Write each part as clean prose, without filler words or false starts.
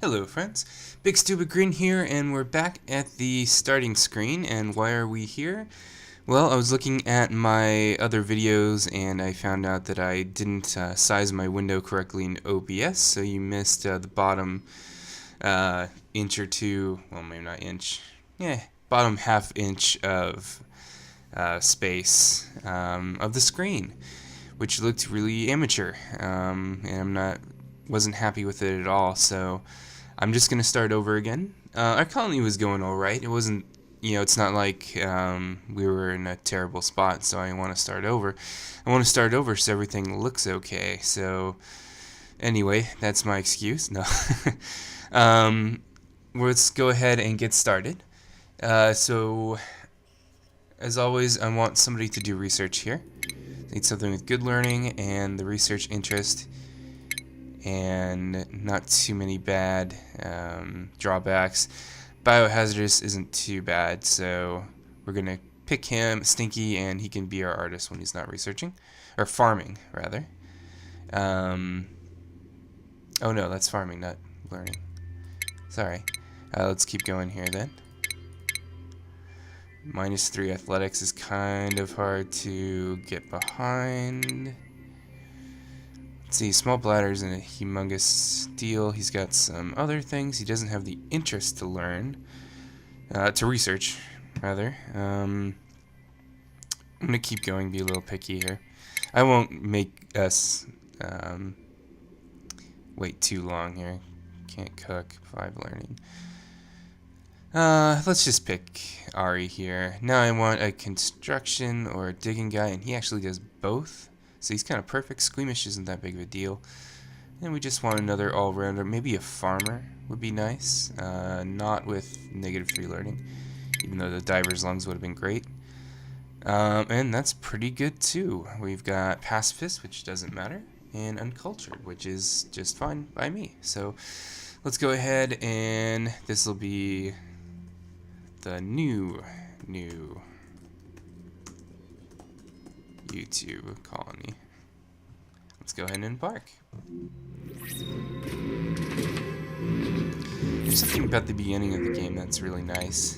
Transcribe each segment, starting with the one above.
Hello friends, Bigstupidgrin here, and we're back at the starting screen. And why are we here? Well, I was looking at my other videos and I found out that I didn't size my window correctly in OBS, so you missed the bottom inch or two, well maybe not inch, bottom half inch of space of the screen, which looked really amateur, and wasn't happy with it at all, so I'm just gonna start over again. Our colony was going alright. It wasn't, it's not like we were in a terrible spot, so I want to start over. I want to start over so everything looks okay. So, anyway, that's my excuse. No. Let's go ahead and get started. So, as always, I want somebody to do research here. I need something with good learning and the research interest, and not too many bad drawbacks. Biohazardous isn't too bad, so we're gonna pick him, Stinky, and he can be our artist when he's not researching, or farming rather. Oh no, that's farming, not learning. Sorry. Let's keep going here then. -3 athletics is kind of hard to get behind. Let's see, small bladders and a humongous deal. He's got some other things. He doesn't have the interest to learn, to research, rather. I'm gonna keep going, be a little picky here. I won't make us wait too long here. Can't cook, 5 learning. Let's just pick Ari here. Now I want a construction or a digging guy, and he actually does both. So he's kind of perfect. Squeamish isn't that big of a deal. And we just want another all-rounder. Maybe a farmer would be nice. Not with -3 learning, even though the diver's lungs would have been great. And that's pretty good too. We've got pacifist, which doesn't matter, and uncultured, which is just fine by me. So let's go ahead, and this will be the new YouTube colony. Let's go ahead and embark. There's something about the beginning of the game that's really nice.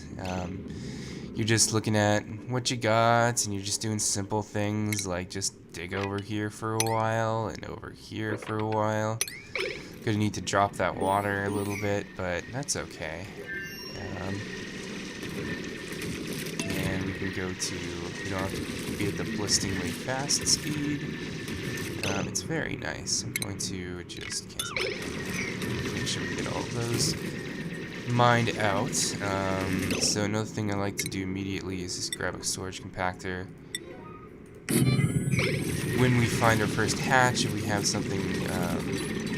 You're just looking at what you got, and you're just doing simple things like just dig over here for a while and over here for a while. Gonna need to drop that water a little bit, but that's okay. And we can go to, you don't have to be at the blisteringly fast speed. It's very nice. I'm going to just cancel that. Make sure we get all of those mined out. So another thing I like to do immediately is just grab a storage compactor. When we find our first hatch, if we have something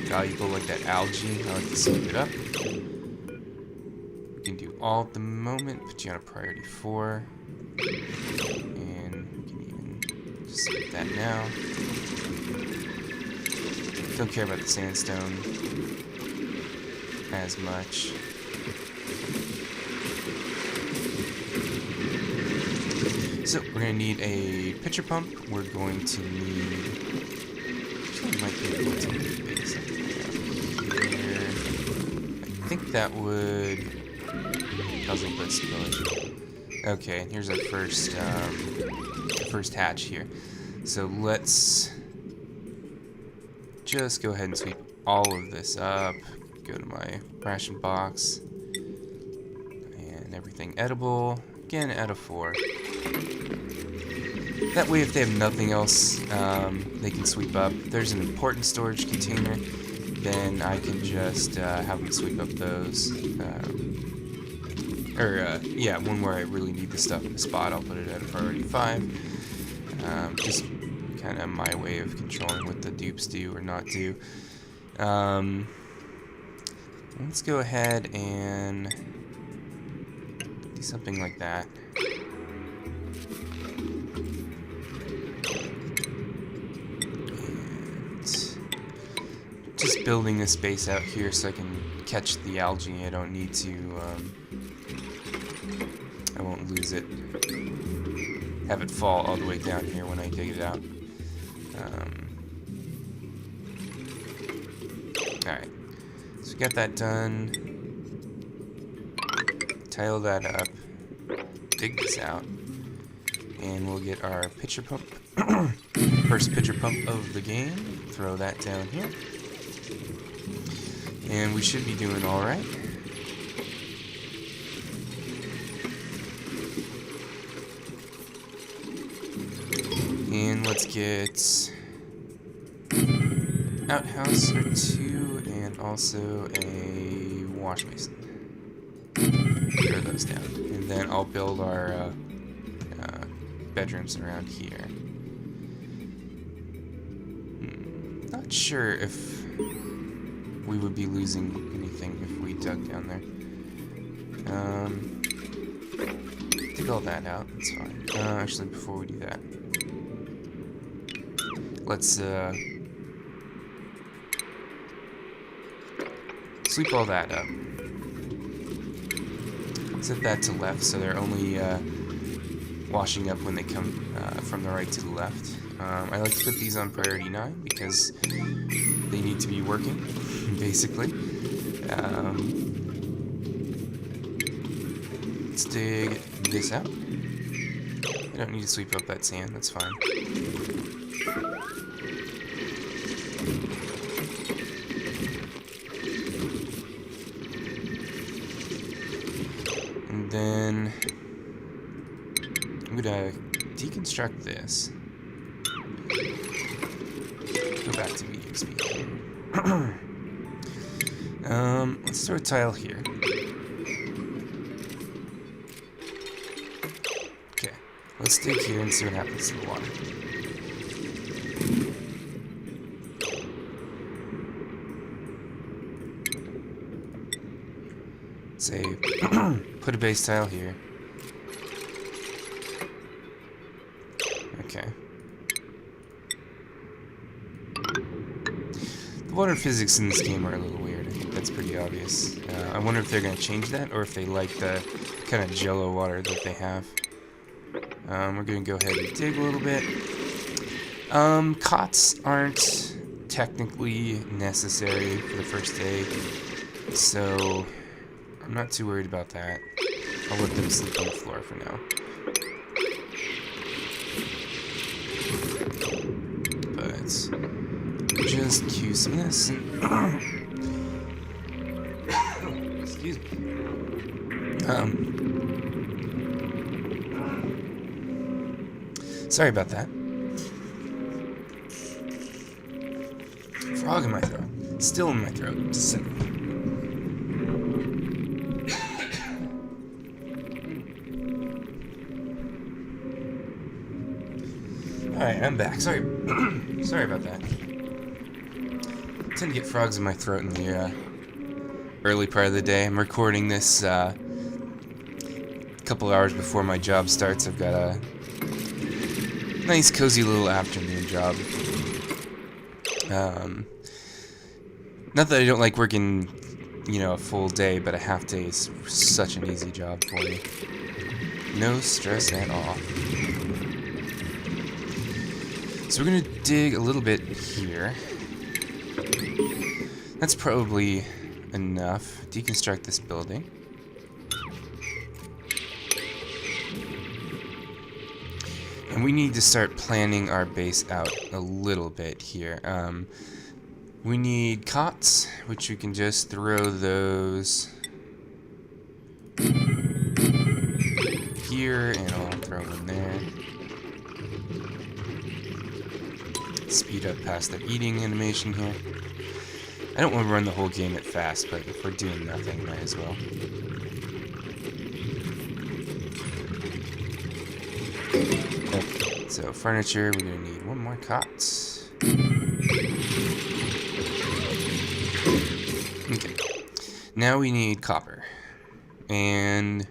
valuable like that algae, I like to sweep it up. We can do all at the moment, put you on a priority 4. And we can even just sweep that now. Don't care about the sandstone as much. So we're going to need a pitcher pump. We're going to need, actually might be able to make something out here. I think that would puzzle this village. Okay, here's our first hatch here. So let's just go ahead and sweep all of this up. Go to my ration box. And everything edible. Again, out of 4. That way, if they have nothing else, they can sweep up. If there's an important storage container, then I can just have them sweep up those. Yeah, one where I really need the stuff in the spot, I'll put it at a priority 5. Just kind of my way of controlling what the dupes do or not do. Let's go ahead and do something like that. And just building this base out here so I can catch the algae. I don't need to, I won't lose it. Have it fall all the way down here when I dig it out. Alright. So we got that done. Tile that up. Dig this out. And we'll get our pitcher pump. First pitcher pump of the game. Throw that down here. And we should be doing alright. And let's get outhouse or two, and also a wash basin. Throw those down. And then I'll build our bedrooms around here. Not sure if we would be losing anything if we dug down there. Dig all that out, that's fine. Actually, before we do that, let's sweep all that up. Set that to left so they're only washing up when they come from the right to the left. I like to put these on priority 9 because they need to be working, basically. Let's dig this out. I don't need to sweep up that sand, that's fine. And then I'm gonna deconstruct this. Go back to medium speed here. Let's throw a tile here. Okay, let's dig here and see what happens to the water. Say, put a base tile here. Okay. The water physics in this game are a little weird. I think that's pretty obvious. I wonder if they're going to change that, or if they like the kind of jello water that they have. We're going to go ahead and dig a little bit. Cots aren't technically necessary for the first day, so I'm not too worried about that. I'll let them sleep on the floor for now. But just cue some of this. Excuse me. Sorry about that. Frog in my throat. Still in my throat. Just a second. Alright, I'm back. Sorry. Sorry about that. I tend to get frogs in my throat in the early part of the day. I'm recording this a couple hours before my job starts. I've got a nice, cozy little afternoon job. Not that I don't like working, you know, a full day, but a half day is such an easy job for me. No stress at all. So we're gonna dig a little bit here. That's probably enough. Deconstruct this building. And we need to start planning our base out a little bit here. We need cots, which we can just throw those here, and I'll throw them there. Speed up past the eating animation here. I don't want to run the whole game at fast, but if we're doing nothing, might as well. Okay, so furniture, we're going to need one more cot. Okay, now we need copper. And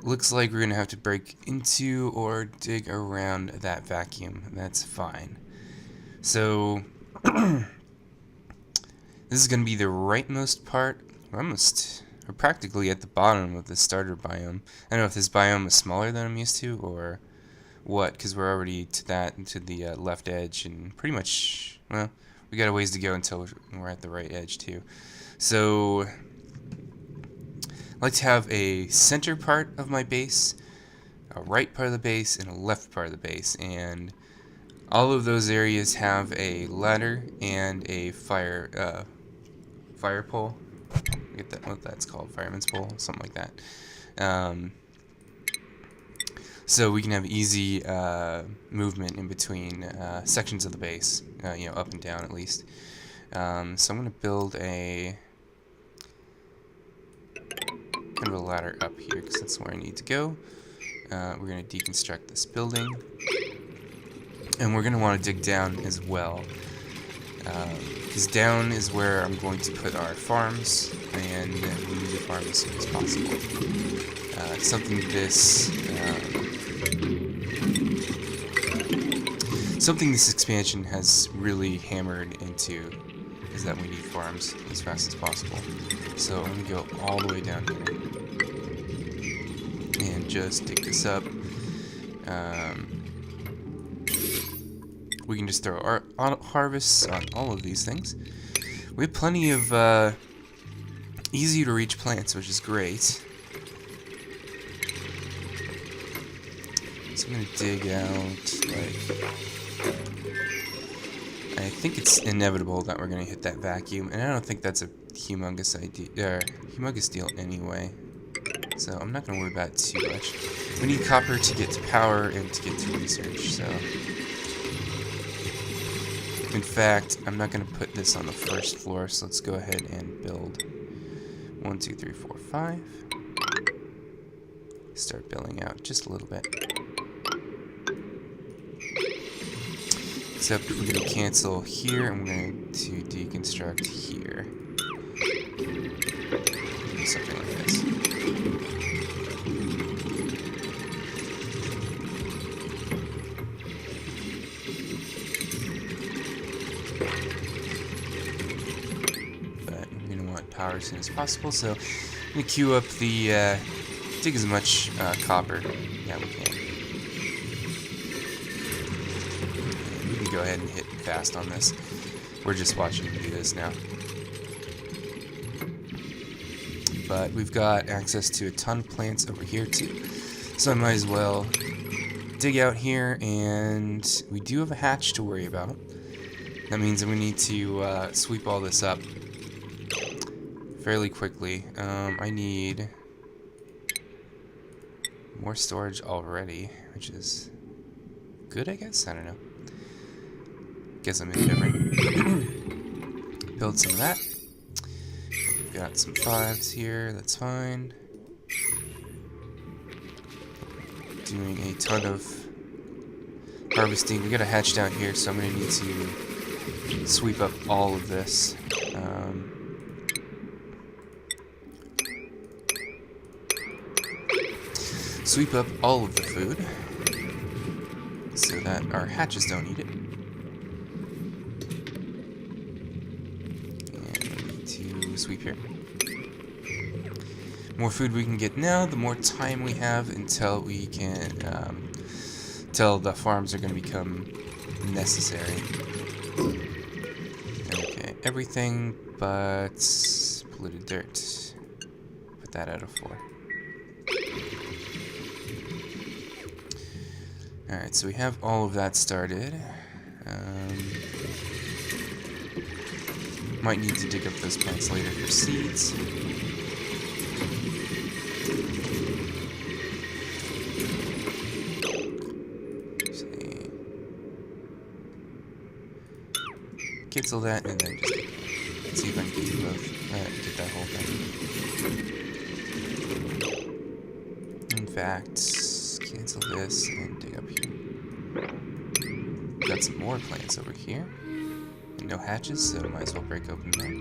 looks like we're going to have to break into or dig around that vacuum. That's fine. So this is going to be the rightmost part. We're practically at the bottom of the starter biome. I don't know if this biome is smaller than I'm used to or what, because we're already to the left edge, and pretty much, well, we got a ways to go until we're at the right edge too. So I like to have a center part of my base, a right part of the base, and a left part of the base, and all of those areas have a ladder and a fire pole. I get that, what that's called, fireman's pole, something like that. So we can have easy movement in between sections of the base, you know, up and down at least. So I'm going to build a kind of a ladder up here because that's where I need to go. We're going to deconstruct this building, and we're going to want to dig down as well, because down is where I'm going to put our farms, and we need to farm as soon as possible. Something this expansion has really hammered into is that we need farms as fast as possible. So I'm going to go all the way down here and just dig this up. We can just throw our auto harvests on all of these things. We have plenty of easy to reach plants, which is great. So I'm going to dig out, like, I think it's inevitable that we're going to hit that vacuum, and I don't think that's a humongous deal anyway. So I'm not going to worry about it too much. We need copper to get to power and to get to research, so... In fact, I'm not going to put this on the first floor, so let's go ahead and build 1, 2, 3, 4, 5. Start building out just a little bit. Except we're going to cancel here, and we're going to deconstruct here. Something like this. But I'm going to want power as soon as possible, so I'm going to queue up the, dig as much copper. Yeah, we can. Go ahead and hit fast on this. We're just watching him do this now. But we've got access to a ton of plants over here too, so I might as well dig out here, and we do have a hatch to worry about. That means that we need to sweep all this up fairly quickly. I need more storage already, which is good, I guess? I don't know. Guess I'm indifferent. Build some of that. We've got some 5s here, that's fine. Doing a ton of harvesting. We got a hatch down here, so I'm going to need to sweep up all of this. Sweep up all of the food so that our hatches don't eat it. Sweep here. More food we can get now, the more time we have until we can, till the farms are going to become necessary. Okay, everything but polluted dirt. Put that out of 4. Alright, so we have all of that started. Might need to dig up those plants later for seeds. See. Cancel that and then just let's see if I can get both. Get that whole thing. In fact, cancel this and dig up here. Got some more plants over here. No hatches, so might as well break open that.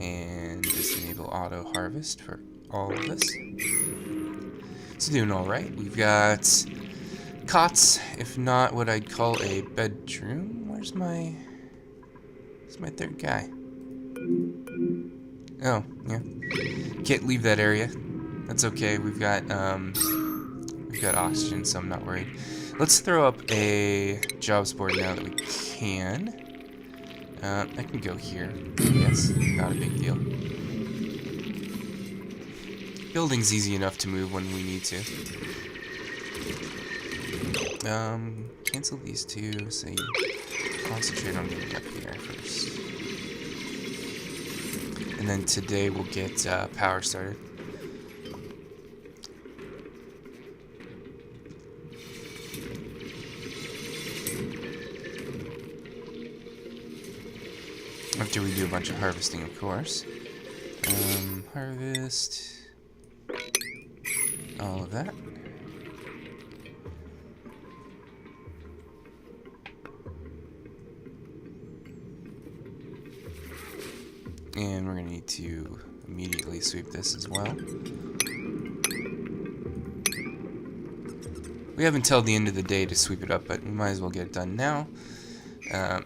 And just enable auto harvest for all of this. It's doing alright. We've got cots, if not what I'd call a bedroom. Where's my third guy? Oh, yeah. Can't leave that area. That's okay. We've got oxygen, so I'm not worried. Let's throw up a jobs board now that we can. I can go here. Yes, not a big deal. Building's easy enough to move when we need to. Cancel these two, so you concentrate on getting up here first. And then today we'll get power started. After we do a bunch of harvesting, of course. Harvest. All of that. And we're going to need to immediately sweep this as well. We have until the end of the day to sweep it up, but we might as well get it done now.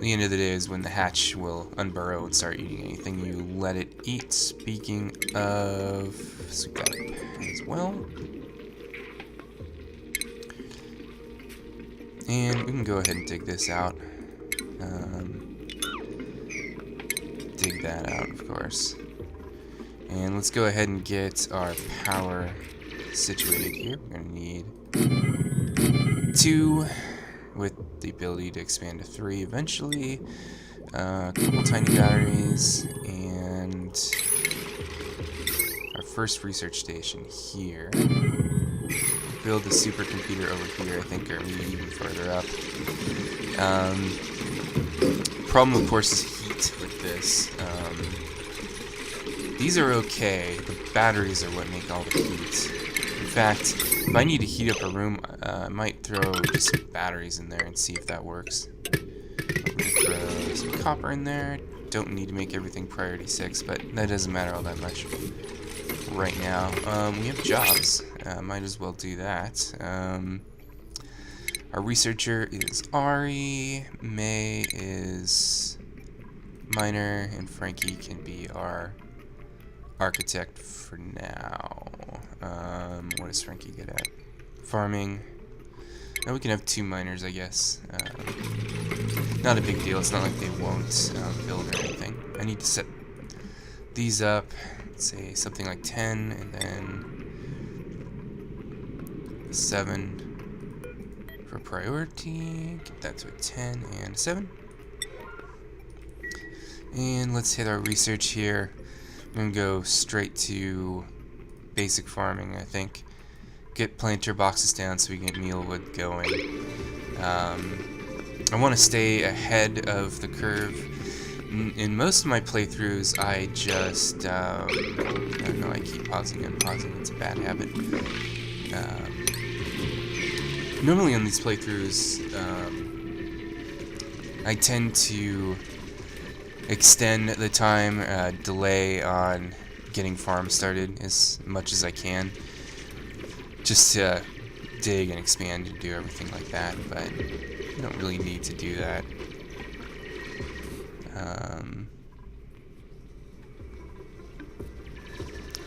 The end of the day is when the hatch will unburrow and start eating anything you let it eat. Speaking of, sweep that up as well. And we can go ahead and dig this out. Dig that out, of course. And let's go ahead and get our power situated here. We're going to need 2 with the ability to expand to 3 eventually. A couple tiny batteries, and our first research station here. Build the supercomputer over here, I think, or maybe even further up. Problem, of course, is heat with this. These are okay. The batteries are what make all the heat. In fact, if I need to heat up a room, I might throw just batteries in there and see if that works. I'm gonna throw some copper in there. Don't need to make everything priority 6, but that doesn't matter all that much right now. We have jobs. Might as well do that. Our researcher is Ari. May is miner, and Frankie can be our architect for now. What does Frankie get at? Farming. Now we can have 2 miners, I guess. Not a big deal. It's not like they won't build or anything. I need to set these up. Let's say something like 10, and then 7 for priority. Get that to a 10 and a 7. And let's hit our research here. I'm going to go straight to basic farming, I think. Get planter boxes down so we can get mealwood going. I want to stay ahead of the curve. In most of my playthroughs, I just, I don't know, I keep pausing and pausing. It's a bad habit. Normally on these playthroughs, I tend to extend the time, delay on getting farms started as much as I can, just to dig and expand and do everything like that, but you don't really need to do that.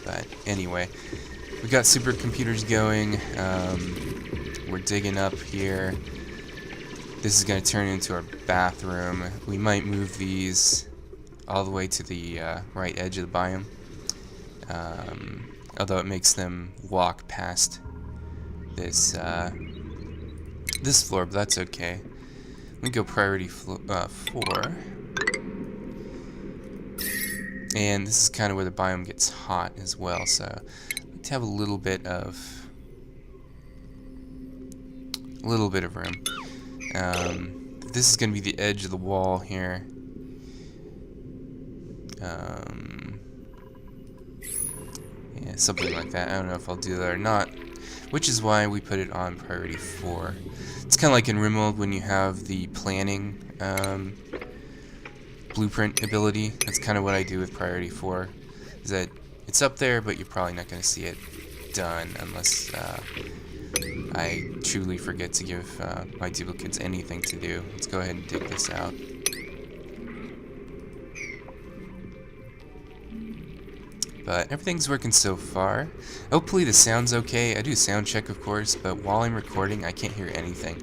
But anyway, we got supercomputers going. We're digging up here. This is going to turn into our bathroom. We might move these all the way to the right edge of the biome, although it makes them walk past this this floor, but that's okay. Let me go priority 4, and this is kind of where the biome gets hot as well, so I like to have a little bit of room. This is going to be the edge of the wall here. Yeah, something like that. I don't know if I'll do that or not, which is why we put it on priority 4. It's kind of like in RimWorld when you have the planning blueprint ability. That's kind of what I do with priority 4. Is that it's up there, but you're probably not going to see it done unless I truly forget to give my duplicates anything to do. Let's go ahead and dig this out. But everything's working so far. Hopefully the sound's okay. I do sound check, of course, but while I'm recording, I can't hear anything.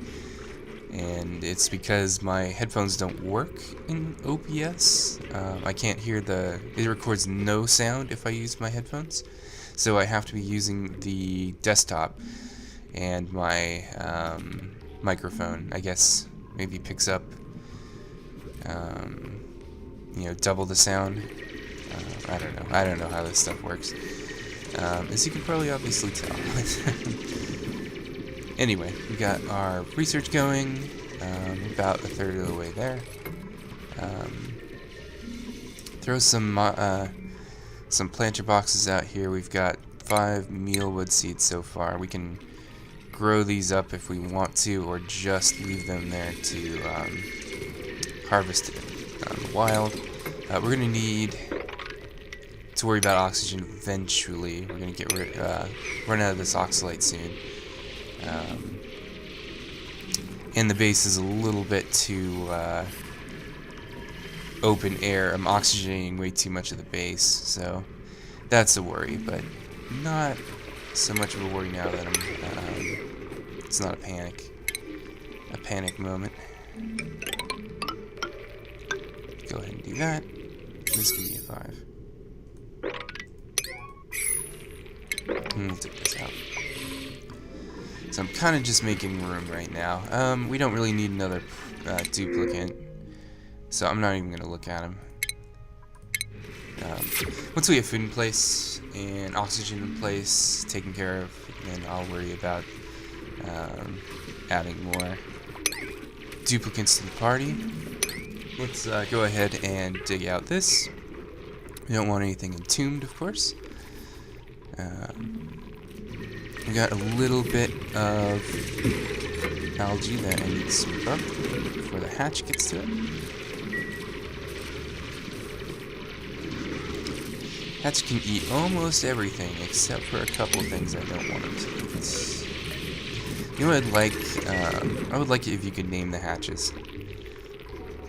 and it's because my headphones don't work in OBS. I can't hear it records no sound if I use my headphones, so I have to be using the desktop, and my microphone, I guess, maybe picks up double the sound. I don't know how this stuff works, as you can probably obviously tell. Anyway, we got our research going, about a third of the way there. Throw some planter boxes out here. We've got 5 mealwood seeds so far. We can grow these up if we want to, or just leave them there to harvest it on the wild. We're going to need to worry about oxygen eventually. We're going to run out of this oxalate soon. And the base is a little bit too open air. I'm oxygenating way too much of the base, so that's a worry, but not so much of a worry now that it's not a panic moment. Go ahead and do that. This can be a 5. Take this out. So I'm kind of just making room right now. We don't really need another duplicate, so I'm not even going to look at him. Once we have food in place and oxygen in place, taken care of, then I'll worry about adding more duplicates to the party. Let's go ahead and dig out this. We don't want anything entombed, of course. We got a little bit of algae that I need to sweep up before the hatch gets to it. Hatch can eat almost everything except for a couple of things I don't want him to eat. You know what I'd like? I would like it if you could name the hatches.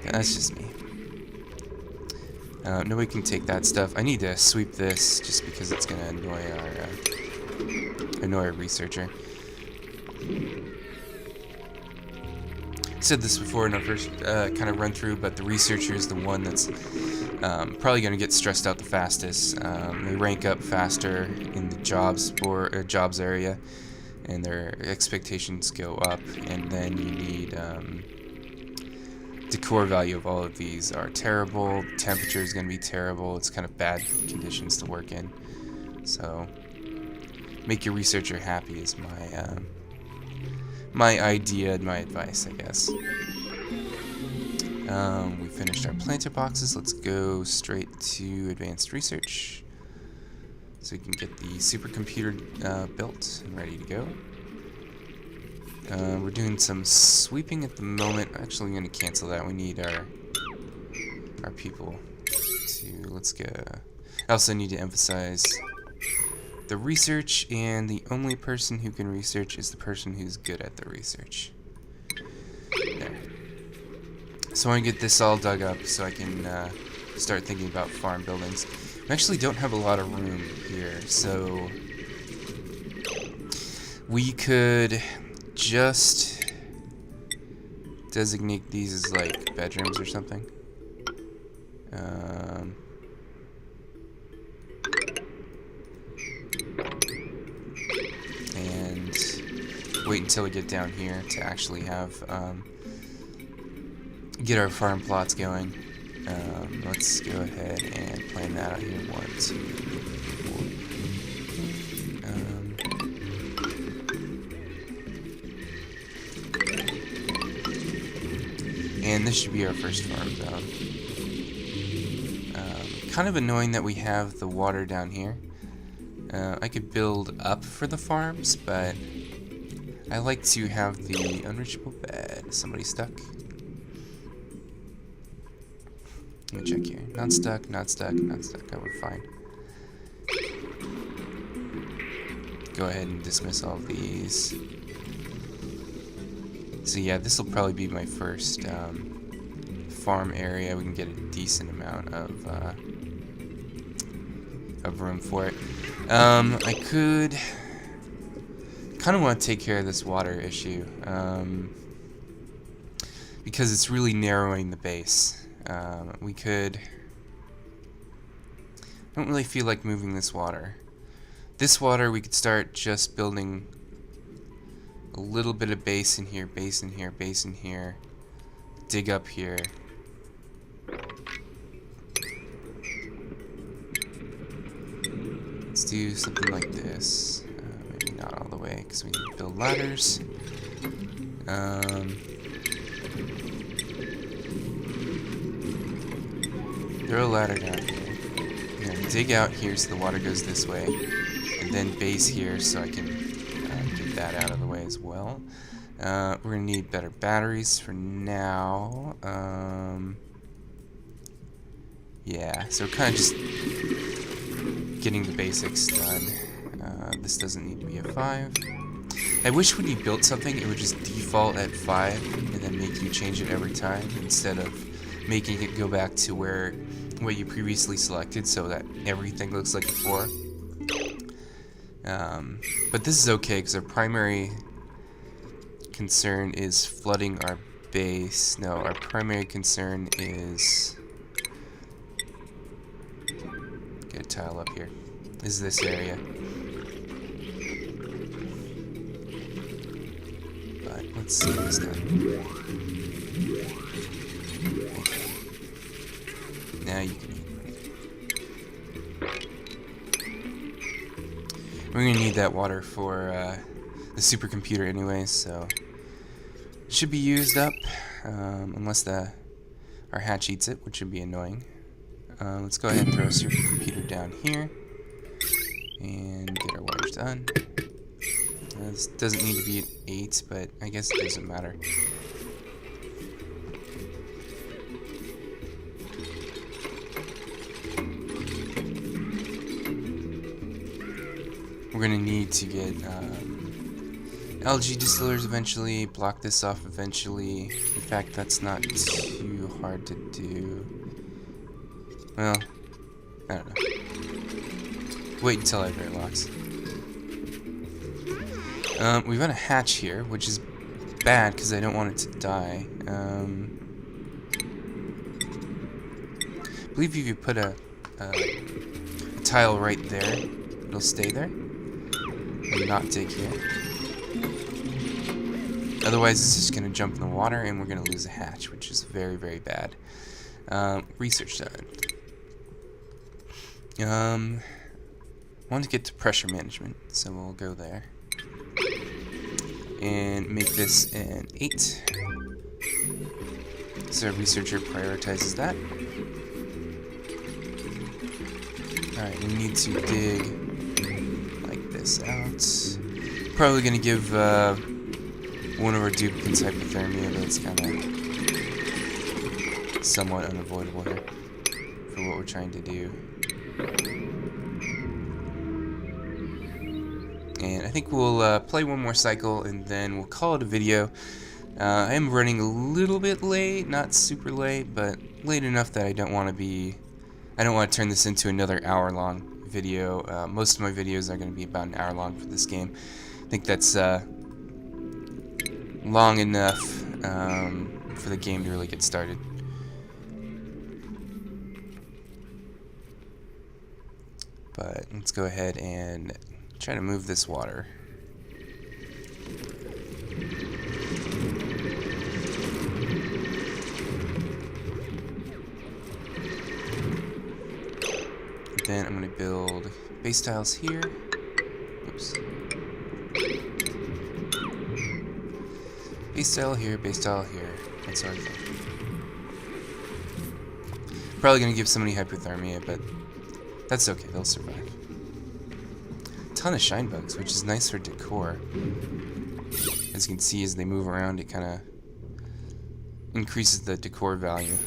That's just me. Nobody can take that stuff. I need to sweep this just because it's going to annoy our researcher. I said this before in our first kind of run through, but the researcher is the one that's probably going to get stressed out the fastest. They rank up faster in the jobs area, and their expectations go up, and then you need the core value of all of these are terrible. Temperature is going to be terrible. It's kind of bad conditions to work in. So make your researcher happy is my idea and my advice, I guess. We finished our planter boxes. Let's go straight to advanced research so we can get the supercomputer built and ready to go. We're doing some sweeping at the moment. Actually, I'm going to cancel that. We need our people to... Let's go. I also need to emphasize the research, and the only person who can research is the person who's good at the research. There. So I want to get this all dug up so I can start thinking about farm buildings. We actually don't have a lot of room here, so we could just designate these as like bedrooms or something. And wait until we get down here to actually have get our farm plots going. Let's go ahead and plan that out here. 1, 2, 4. And this should be our first farm zone. Kind of annoying that we have the water down here. I could build up for the farms, but I like to have the unreachable bed. Is somebody stuck? Let me check here. Not stuck, not stuck, not stuck. Oh, we're fine. Go ahead and dismiss all of these. So yeah, this will probably be my first farm area. We can get a decent amount of room for it. I could kind of want to take care of this water issue. because it's really narrowing the base. We could... I don't really feel like moving this water. This water, we could start just building a little bit of base in here, base in here, base in here. Dig up here. Let's do something like this. Maybe not all the way, because we need to build ladders. Throw a ladder down here. I'm gonna dig out here so the water goes this way, and then base here so I can get that out of the way as well. We're gonna need better batteries for now. Yeah, so kind of just getting the basics done. This doesn't need to be a 5. I wish when you built something it would just default at 5 and then make you change it every time instead of making it go back to what you previously selected so that everything looks like a 4. But this is okay because our primary concern is flooding our base. No, our primary concern is... Get a tile up here. Is this area. But let's see this done. Okay. Now you can eat. We're gonna need that water for the supercomputer anyways, so it should be used up unless our hatch eats it, which would be annoying. Let's go ahead and throw a supercomputer down here and get our wires done. This doesn't need to be at 8, but I guess it doesn't matter. We're going to need to get algae distillers eventually, block this off eventually. In fact, that's not too hard to do. Well, I don't know. Wait until I have locks. We've got a hatch here, which is bad because I don't want it to die. I believe if you put a tile right there, it'll stay there. And not dig here. Otherwise, it's just going to jump in the water and we're going to lose a hatch, which is very, very bad. Research done. Want to get to pressure management, so we'll go there. And make this an 8. So our researcher prioritizes that. Alright, we need to dig like this out. Probably going to give one of our duplicates hypothermia, but it's kind of somewhat unavoidable here for what we're trying to do. And I think we'll play one more cycle and then we'll call it a video. I am running a little bit late, not super late, but late enough that I don't want to turn this into another hour-long video. Most of my videos are going to be about an hour long for this game. I think that's long enough for the game to really get started. But let's go ahead and try to move this water. Then I'm going to build base tiles here. Oops. Base tile here, base tile here. That's our thing. Probably going to give somebody hypothermia, but that's okay, they'll survive. Ton of shine bugs, which is nice for decor. As you can see, as they move around, it kind of increases the decor value.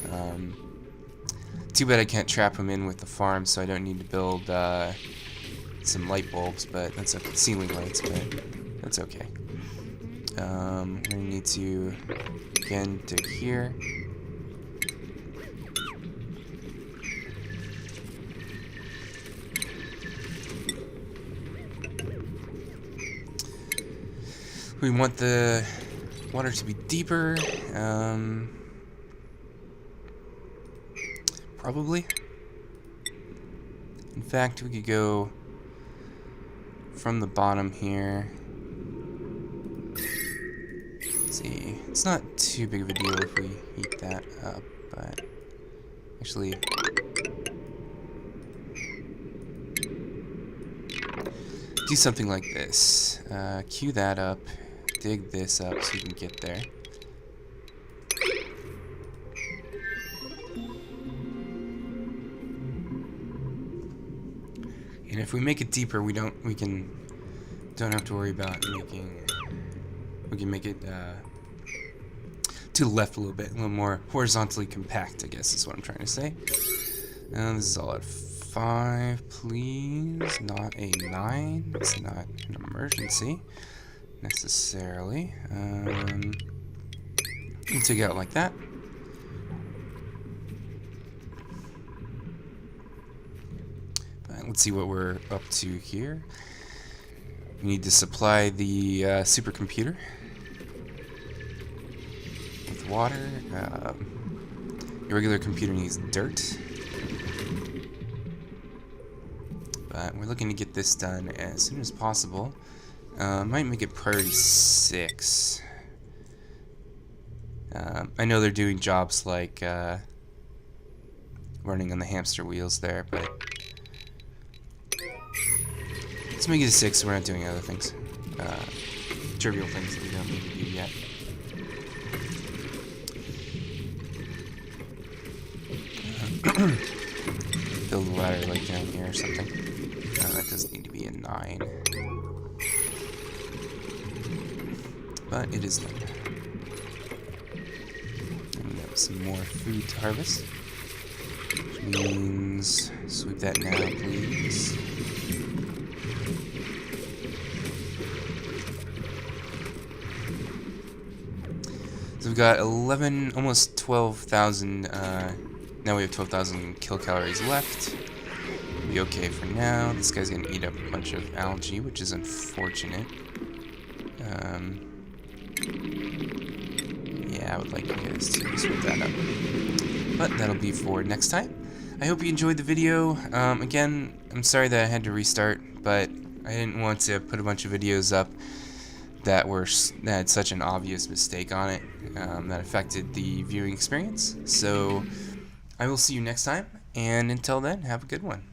Too bad I can't trap them in with the farm, so I don't need to build some light bulbs, but that's okay. Ceiling lights, but that's okay. We're gonna need to again dig here. We want the water to be deeper. Probably. In fact, we could go from the bottom here. Let's see. It's not too big of a deal if we heat that up, but actually, do something like this. Queue that up, dig this up so you can get there. And if we make it deeper, don't have to worry about making. We can make it to the left a little more horizontally compact, I guess is what I'm trying to say. And this is all at 5, please. Not a 9. It's not an emergency necessarily. We'll take it out like that. Let's see what we're up to here. We need to supply the supercomputer with water. Your regular computer needs dirt. But we're looking to get this done as soon as possible. Might make it priority 6. I know they're doing jobs like running on the hamster wheels there, but let's make it a 6 so we're not doing other things. Trivial things that we don't need to do yet. Build a ladder like down here or something. That doesn't need to be a 9. But it is done. And we have some more food to harvest. Which means sweep that now, please. So we've got 11, almost 12,000, now we have 12,000 kilocalories left. Be okay for now. This guy's gonna eat up a bunch of algae, which is unfortunate. Yeah, I would like you guys to sweep that up. But that'll be for next time. I hope you enjoyed the video. Again, I'm sorry that I had to restart, but I didn't want to put a bunch of videos up that had such an obvious mistake on it that affected the viewing experience. So I will see you next time, and until then, have a good one.